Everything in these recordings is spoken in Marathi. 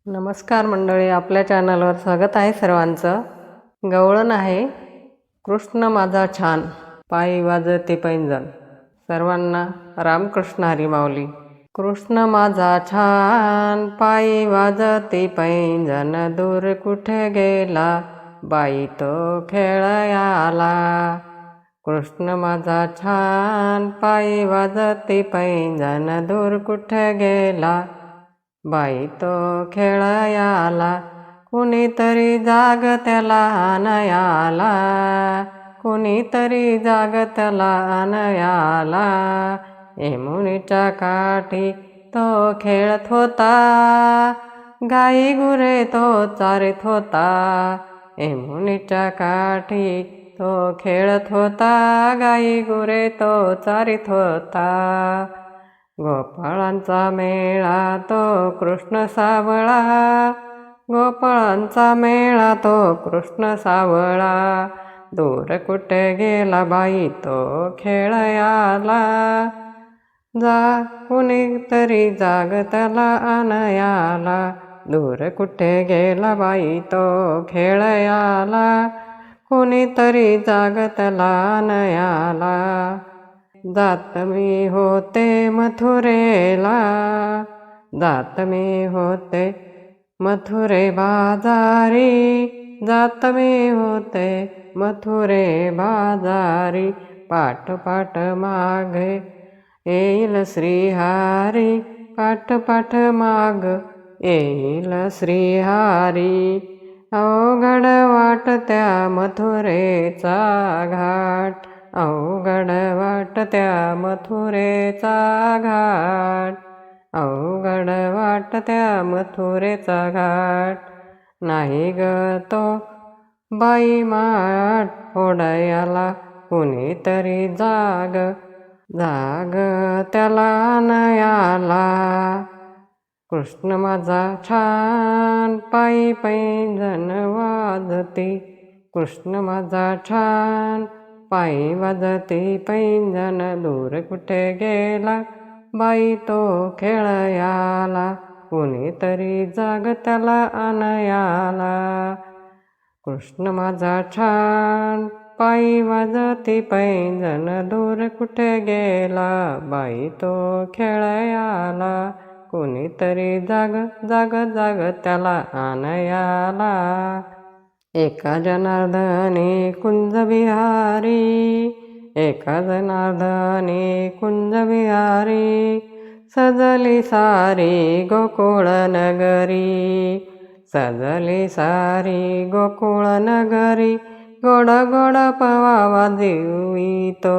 नमस्कार मंडळी, आपल्या चॅनलवर स्वागत आहे सर्वांचं. गवळण आहे कृष्ण माझा छान, पायी वाजते पैंजण. सर्वांना रामकृष्ण हरी माऊली. कृष्ण माझा छान, पायी वाजते पैंजण. दूर कुठे गेला, बाई तो खेळयाला. कृष्ण माझा छान, पायी वाजते पैंजण. दूर कुठे गेला, बाई तो खेळयाला. कुणीतरी जाग त्याला आणायाला, कुणीतरी जाग त्याला आणायाला. यमुनेच्या काठी तो खेळत होता, गाई गुरे तो चारित होता. यमुनेच्या काठी तो खेळत होता, गाई गुरे तो चारित होता. गोपाळांचा मेळा तो कृष्ण सावळा, गोपाळांचा मेळा तो कृष्ण सावळा. दूर कुठे गेला, बाई तो खेळयाला. कुणीतरी जाग त्याला आणायाला. दूर कुठे गेला, बाई तो खेळयाला. कुणीतरी जाग त्याला आणायाला. जात मी होते मथुरेला, जात मी होते मथुरे बाजारी. जात मी होते मथुरे बाजारी. पाठ पाठ मागे येईल श्रीहारी, पाठ पाठ माग येईल श्रीहारी. अवघड वाट त्या मथुरेचा घाट, अवघड वाट त्या मथुरेचा घाट. अवघड वाट त्या मथुरेचा घाट. नाही ग तो बाई माठ ओढयाला. कुणीतरी जाग जाग त्याला आणायाला. कृष्ण माझा छान, पायी पैंजण वाजते. कृष्ण माझा छान, पायी वाजते पैंजण. दूर कुठे गेला, बाई तो खेळयाला. कुणीतरी जाग त्याला आणायाला. कृष्ण माझा छान, पायी वाजते पैंजण. दूर कुठे गेला, बाई तो खेळयाला. कुणीतरी जाग जाग जाग त्याला आणायाला. एका जनार्दनी कुंज विहारी, एका जनार्दनी कुंज विहारी. सजली सारी गोकुळ नगरी, सजली सारी गोकुळ नगरी. गोड गोड पवा वाजवितो,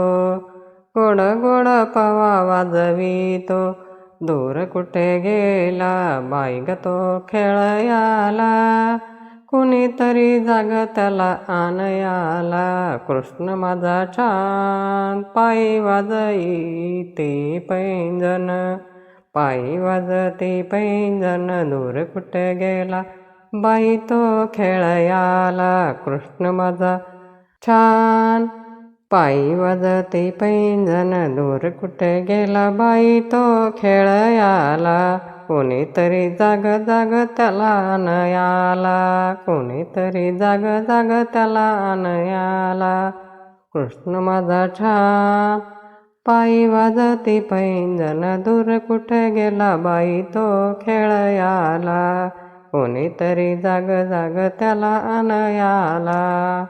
गोड गोड पवा वाजवितो. दूर कुठे गेला, बाई ग तो खेळयाला. कुणीतरी जाग त्याला आणायाला. कृष्ण माझा छान, पायी वाजविते पैंजण, पायी वाजते पैंजण. दूर कुठे गेला, बाई तो खेळयाला. कृष्ण माझा छान, पायी वाजते पैंजण. दूर कुठे गेला, बाई तो खेळयाला. कुणीतरी जाग जाग त्याला आणायाला. कुणीतरी जाग जाग त्याला आणायाला. कृष्ण माझा छान, पायी वाजते पैंजण. दूर कुठे गेला, बाई तो खेळयाला. कुणीतरी जाग जाग त्याला आणायाला.